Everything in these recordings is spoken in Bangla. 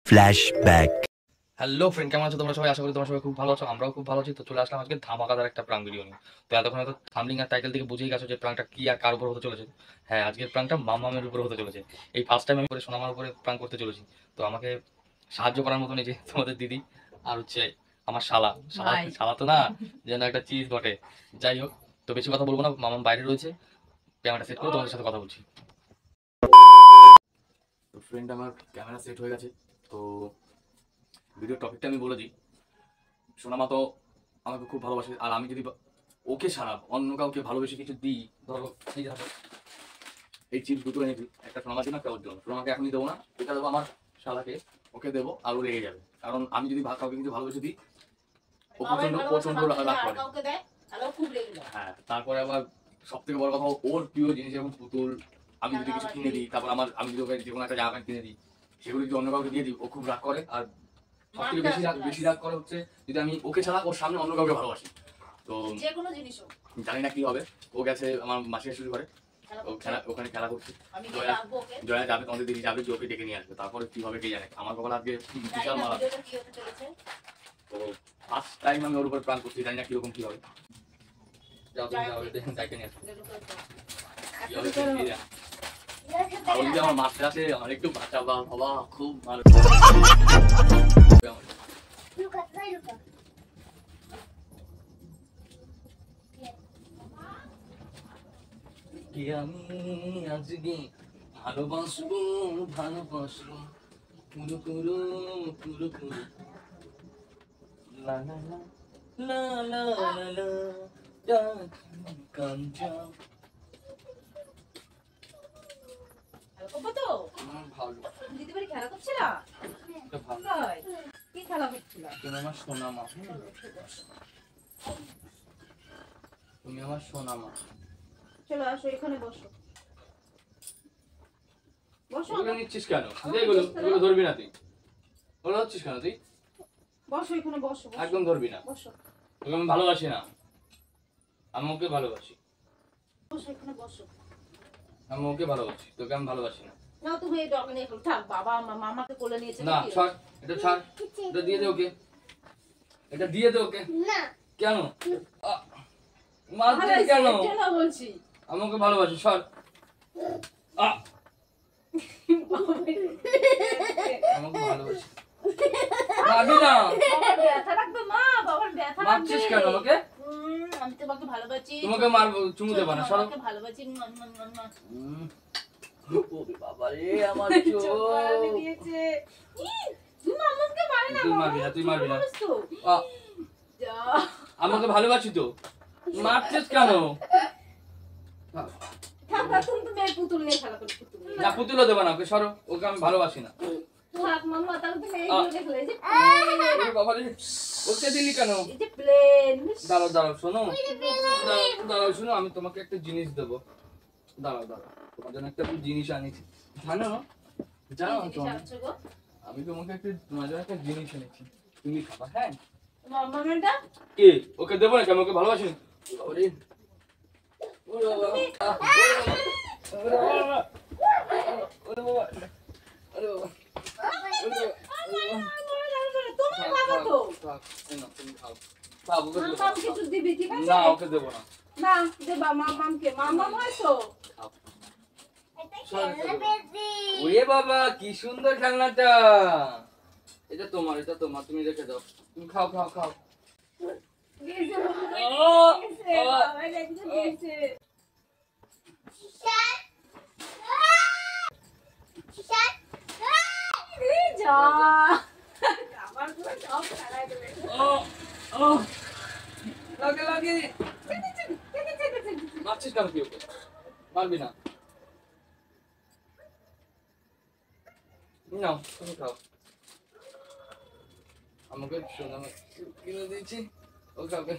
ফ্ল্যাশব্যাক। হ্যালো ফ্রেন্ড, কেমন আছো তোমরা সবাই? আশা করি তোমরা সবাই খুব ভালো আছো, আমরাও খুব ভালো আছি। তো চলে আসলাম আজকে ধামাকাদার একটা প্রাঙ্ক ভিডিও নিয়ে। তো এতক্ষণ হয়তো থাম্বনেল আর টাইটেল থেকে বুঝেই গেছো যে প্রাঙ্কটা কি আর কার উপর হতে চলেছে। হ্যাঁ, আজকের প্রাঙ্কটা মামামের উপর হতে চলেছে। এই ফার্স্ট টাইম আমি সোনামার উপরে প্রাঙ্ক করতে চলেছি। তো আমাকে সাহায্য করার মতন এই যে তোমাদের দিদি আর হচ্ছে আমার শালা শালা শালা তো না, যেন একটা চিজ বটে। যাই হোক, তো বেশি কথা বলবো না, মামাম বাইরে রয়েছে, ক্যামেরা সেট করে তোমাদের সাথে কথা বলছি। তো ফ্রেন্ড, আমার ক্যামেরা সেট হয়ে গেছে। তো ভিডিওর টপিকটা আমি বলে দিই। সোনামা তো আমাকে খুব ভালোবাসে, আর আমি যদি ওকে ছাড়া অন্য কাউকে ভালোবেসে কিছু দিই, ধরো এই যে এই চিপস দুটো এনেছি, একটা সোনামার জন্য একটা ওর জন্য। সোনামাকে এখনই দেবো না, এটা দেবো আমার শালাকে, ওকে দেবো আর ও রেগে যাবে। কারণ আমি যদি কাউকে কিছু ভালোবেসে দিই, ও প্রচন্ড প্রচন্ড রাগ করে। হ্যাঁ, তারপরে আবার সব থেকে বড় কথা, ওর প্রিয় জিনিস যেমন পুতুল আমি যদি কিছু কিনে দিই, তারপর আমি যদি ওকে যে কোনো একটা জামা প্যান্ট কিনে দিই, সেগুলো যদি অন্য কাউকে দিয়ে দিই, ও খুব রাগ করে। আর সবথেকে বেশি রাগ করে হচ্ছে যদি আমি ওকে ছাড়া ওর সামনে অন্য কাউকে ভালোবাসি। তো জানি না কি হবে। ও গেছে আমার মাসির শুরু করে, ওখানে খেলা করছে। জয়া যাবে, তোমাদের দিদি যাবে, যে ওকে ডেকে নিয়ে আসবে। তারপরে কি হবে কে জানে। আমার কপাল আজকে বিশাল মারা। তো ফার্স্ট টাইম আমি ওর উপর প্ল্যান করছি, জানি না কিরকম কি হবে। আমার মাস্টার আছে, আমার একটু বাঁচা বাবা, খুব ভালো। আমি আজকে ভালোবাসবো ভালোবাসবো পুরো পুরো পুরো পুরো লা লা লা লা লা লা লা কাঞ্চা। ভালো দিদিবাড়ি খেলা করছিলা? কি খেলা করছিলা? তুমি আমার সোনা মা, তুমি আমার সোনা মা। চলো আসো, এখানে বসো। বসো। ওগুলো নিচ্ছিস কেন? এগুলো ধরবি না তুই। ওগুলো হচ্ছিস কেন তুই? বসো, এখানে বসো। একদম ধরবি না। বসো। তোকে আমি ভালোবাসি না, আমি ওকে ভালোবাসি। বসো, এখানে বসো। আমি ওকে ভালোবাসি, তোকে আমি ভালোবাসি না। না, তুমি এই ডগ নিয়ে থাক। বাবা মামাকে কোলে নিয়েছে। না, ছাড় এটা, ছাড় এটা, দিয়ে দে ওকে, এটা দিয়ে দে ওকে। না। কেন মারছিস কেন? কেন বলছি আমাকে ভালোবাসি, সর। আমাকে ভালোবাসি, মারবি না। বাবার ব্যথা লাগবে মা, বাবার ব্যথা লাগবে। মারছিস কেন আমাকে? আমি তোমাকে ভালোবাসি। তোমাকে মারবো, চুমু দেব না, সর। আমাকে ভালোবাসি। ওরে বাবা রে, আমার চোখ আমি দিয়েছে। তুই মামাকে মারে না। তুই মারবি না, তুই মারবি না। যা, আমাকে ভালোবাসি তো, মারছিস কেন? থাক, তুমি এই পুতুল নিয়ে খেলা করো। না, পুতুলও দেব না ওকে, সরো। ওকে আমি ভালোবাসি না। থাক মাম্মা, তাহলে তুমি এই গুলো দেখলে যে ওরে বাবা রে, ওকে দিলি কেন? এই যে প্লেন। দাঁড়াও শোনো, দাঁড়াও শোনো, আমি তোমাকে একটা জিনিস দেব। দাঁড়াও, তোমার জন্য একটা জিনিস আনিছি। জানো আমি তোমাকে তোমার জন্য একটা জিনিস এনেছি, তুমি খাবা। হ্যাঁ, মাম্মা মেয়েটা কে? ওকে দেবো না, আমি ওকে ভালোবাসি। ওরে ওরে বাবা, ওরে বাবা, ওরে বাবা, ওরে বাবা। তুমি খাবো তো? তুমি খাও। মাম্মা কিছু দিবি, ঠিক আছে? না, ওকে দেবো না। না, দেবা মাম্মাকে, মাম্মা হয়তো। ওরে বাবা, কি সুন্দর খেলনাটা। এটা তোমার, তুমি রেখে দাও। তুমি খাও। মারছিস কেন তুই ওকে? মারবি না। নাও, তুমি খাও। আমাকে সোনা কিনে দিয়েছি, ওকে।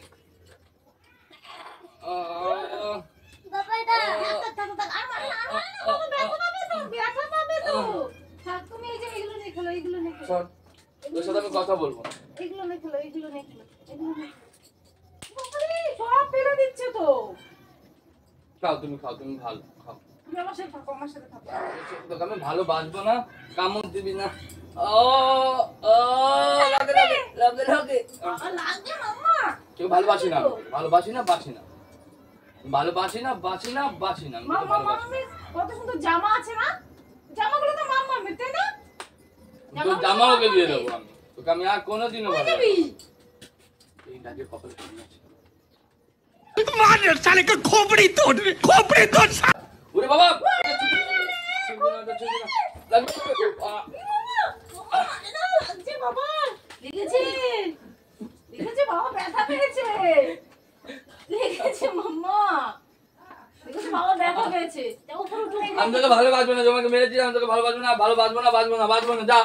কথা বলবো, এগুলো নিয়ে খেলো। সব ফেলে দিচ্ছে খাও তুমি খাও, তুমি ভালো খাও। তুমি আমার সাথে থাকো, আমার সাথে থাকো। তোকে আমি ভালোবাসবো না, কামড় দিবি না। ও ও লাগে লাগে লাগে লাগে। আমার লাগবে মাম্মা। কেউ ভালোবাসি না, ভালোবাসি না, বাসি না, ভালোবাসি না, বাসি না, বাসি না। মাম্মা মাম্মি কত সুন্দর জামা আছে না? জামাগুলো তো মাম্মা মেতে না? তো জামা ওকে দিয়ে দেবো আমি, তোকে আমি আর কোনোদিনও কই ভালো যাবি? এই লাগে কপালে ঠিক আছে। मार साले का खोपड़ी तोड़ ওরে বাবা লাগছে বাবা। লেগেছে। লেগেছে বাবা, ব্যথা পেয়েছে। লেগেছে মাম্মা। লেগেছে বাবা, ব্যথা পেয়েছে। যাও উপরে উঠে আমি তোকে ভালোবাসবো না, তোমাকে মেরেছি, আমি তোকে ভালোবাসবো না, ভালোবাসবো না, বাসবো না, বাসবো না, যা।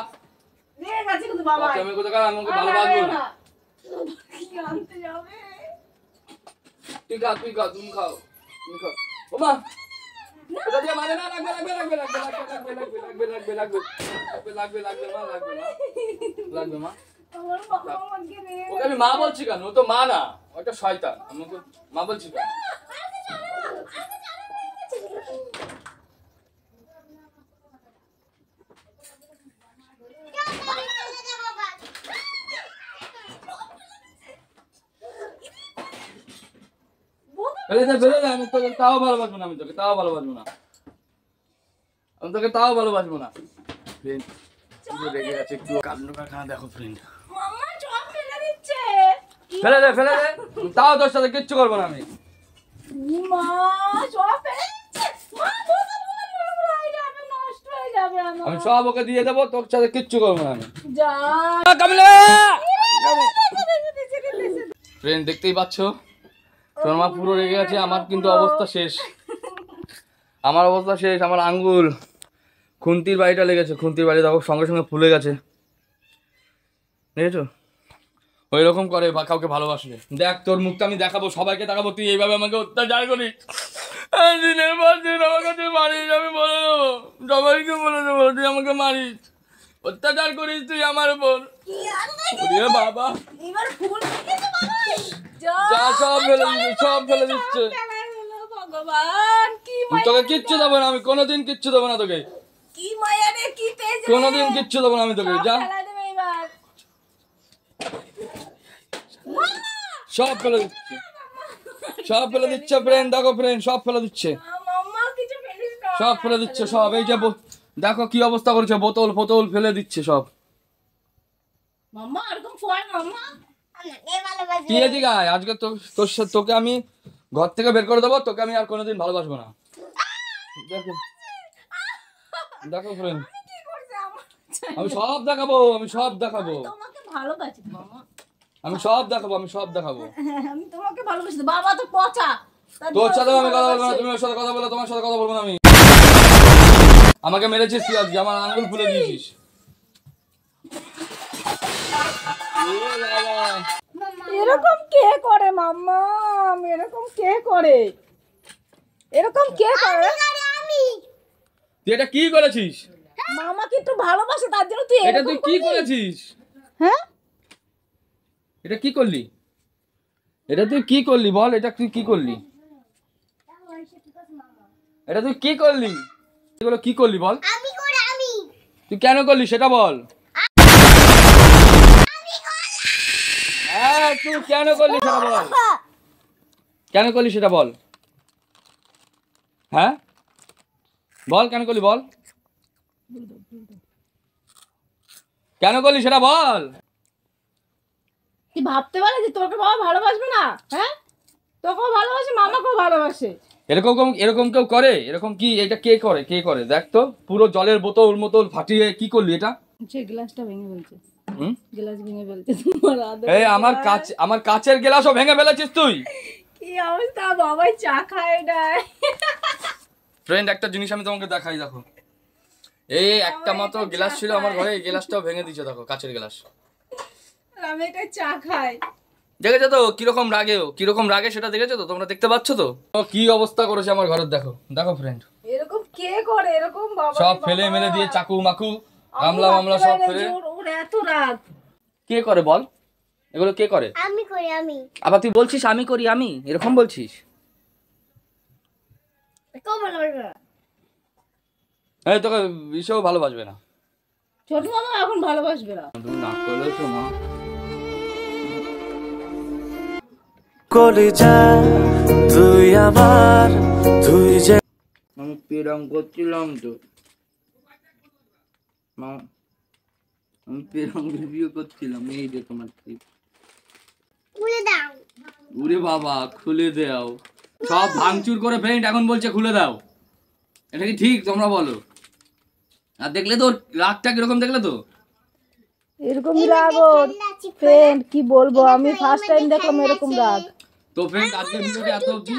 লেগে গেছে কিন্তু বাবা। আমি কোথাকার, আমি ওকে ভালোবাসবো না। কি আনতে যাবে? তুই খা, তুই খাও, তুমি খাও, তুমি খাও। ওমা এটা দিয়ে মানে না, লাগবে লাগবে লাগবে লাগবে লাগবে লাগবে লাগবে লাগবে লাগবে লাগবে লাগবে মা, লাগবে না, লাগবে মা। আমার বাবা আমাকে রেগে ওকে আমি মা বলছি কেন? ও তো মা না, ও একটা শয়তান। আমি ওকে মা বলছি কেন? ফেলে দে, ফেলে দে, আমি তোকে তাও ভালোবাসবো না, আমি তোকে তাও ভালোবাসবো না, আমি তোকে তাও ভালোবাসবো না। ফ্রেন্ড রেগে গেছে একটু, কান্ড কারখানা দেখো ফ্রেন্ড। মাম্মা চপ ফেলে দিচ্ছে। ফেলে দে, ফেলে দে, তাও তোর সাথে কিচ্ছু করবো না আমি। মা চপ ফেলে দিচ্ছে। মা বসে বলে হয়ে যাবে, নষ্ট হয়ে যাবে আমার। আমি সব ওকে দিয়ে দেবো, তোর সাথে কিচ্ছু করবো না আমি। যা। ফ্রেন্ড দেখতেই পাচ্ছ, শর্মা পুরো রেগে গেছে। আমার কিন্তু অবস্থা শেষ, আমার অবস্থা শেষ। আমার আঙ্গুল খুন্তির বাড়িটা লেগেছে, খুন্তির বাড়ি দেখো সঙ্গে সঙ্গে ফুলে গেছে, দেখেছো? ওই রকম করে বা কাউকে ভালোবাসলে। দেখ তোর মুখটা আমি দেখাবো, সবাইকে দেখাবো তুই এইভাবে আমাকে অত্যাচার করিস, দিনের পর দিন আমাকে তুই মারিস। আমি বলে দেবো, সবাইকে বলে দেবো তুই আমাকে মারিস, অত্যাচার করিস তুই আমার উপর। ওরে বাবা, এবার ফুল দিয়েছে বাবা। যা। যা সব ফেলে দিচ্ছে, সব ফেলে দিচ্ছে। ভগবান কি মায়া। তোকে কিচ্ছু দেবো না আমি, কোনোদিন কিচ্ছু দেবো না তোকে, কি মায়া রে, কি তেজ রে। কোনোদিন কিচ্ছু দেবো না আমি তোকে, যা। ফেলাই দেবে এবার। সব ফেলে দিচ্ছে, সব ফেলে দিচ্ছে ফ্রেন্ড, দেখো ফ্রেন্ড সব ফেলে দিচ্ছে, মাম্মা কিছু ফেলিস না। সব ফেলে দিচ্ছে সব। এই যে দেখো কি অবস্থা করেছে, বোতল ফোতল ফেলে দিচ্ছে সব। মাম্মা এরকম ফয় মাম্মা। কি এদিকে আয়, আজকে তোকে আমি ঘর থেকে বের করে দেবো, তোকে আমি আর কোনোদিন ভালোবাসবো না। দেখো দেখো ফ্রেন্ড, কি করছে আমার? আমি সব দেখাবো, আমি সব দেখাবো, তোমাকে ভালোবাসি মাম্মা। আমি সব দেখাবো, আমি সব দেখাবো। আমি তোমাকে ভালোবাসি। বাবা তো পচা। তোর সাথেও আমি কথা বলবো না, তুমি ওর সাথে কথা বলে, তোমার সাথে কথা বলবো না আমি। আমাকে মেরেছিস তুই আজকে, আমার আঙ্গুল ফুলে দিয়েছিস। এরকম কে করে মাম্মা? এরকম কে করে? এরকম কে করে? তুই এটা কি করেছিস? মামা কি একটু ভালোবাসে, তার জন্য তুই এটা এরকম তুই কি করলি? করেছিস? হ্যাঁ এটা কি করলি? এটা তুই কি করলি বল, এটা তুই কি করলি? এটা তুই কি করলি? এগুলো কি করলি বল? তুই কেন করলি সেটা বল। হ্যাঁ তুই কেন করলি সেটা বল, কেন করলি সেটা বল। হ্যাঁ বল, কেন করলি বল, কেন করলি সেটা বল। তুই ভাবতে পারে যে তোকে বাবা ভালোবাসবে না? হ্যাঁ তোকেও ভালোবাসে, মামাকেও ভালোবাসে। এরকম এরকম কেউ করে? এরকম কি, এটা কে করে, কে করে? দেখ তো পুরো জলের বোতল মোতল ফাটিয়ে কি করলি এটা? সে গ্লাসটা ভেঙে ফেলছে, হুম? গ্লাস ভেঙে ফেলছে তোমার আদর। এই আমার কাচের গ্লাসও ভেঙে ফেলেছিস তুই। কি অবস্থা, বাবাই চা খায় নাই। ফ্রেন্ড একটা জিনিস আমি তোমাকে দেখাই, দেখো এই একটা মাত্র গ্লাস ছিল আমার ঘরে, এই গ্লাসটাও ভেঙে দিয়েছে, দেখো কাচের গ্লাস। আমি এটা চা খাই। দেখেছো তো কিরকম রাগে সেটা দেখেছো তো, তোমরা দেখতে পাচ্ছ তো কি অবস্থা করেছে আমার ঘরের। দেখো দেখো ফ্রেন্ড, এরকম কে করে? এরকম বাবা সব ফেলে মেলে দিয়ে, চাকু মাকু গামলা মামলা সব ফেলে। ওর এত রাগ। কে করে বল এগুলো, কে করে? আমি করি আমি। আবার তুই বলছিস আমি করি, আমি এরকম বলছিস? কেউ ভালোবাসবে না। এই তোকে বিষেও ভালোবাসবে না। ছোট মামা এখন ভালোবাসবে না। তুমি না করলে শোনা কলিজা তুই আমার তুই যে আমি প্রেম করছিলাম তো আমি প্রেম রিভিউ করছিলাম। এই যে তোমার খুলে দাও। উরে বাবা খুলে দাও, সব ভাঙচুর করে ফ্রেন্ড এখন বলছে খুলে দাও। এটা কি ঠিক তোমরা বলো? আর দেখলে তো রাগটা কিরকম, দেখলে তো এরকম রাগ ওর ফ্রেন্ড, কি বলবো আমি ফার্স্ট টাইম দেখলাম এরকম রাগ। তো ফ্রেন্ড আজকে ভিডিওটা এত অবধি।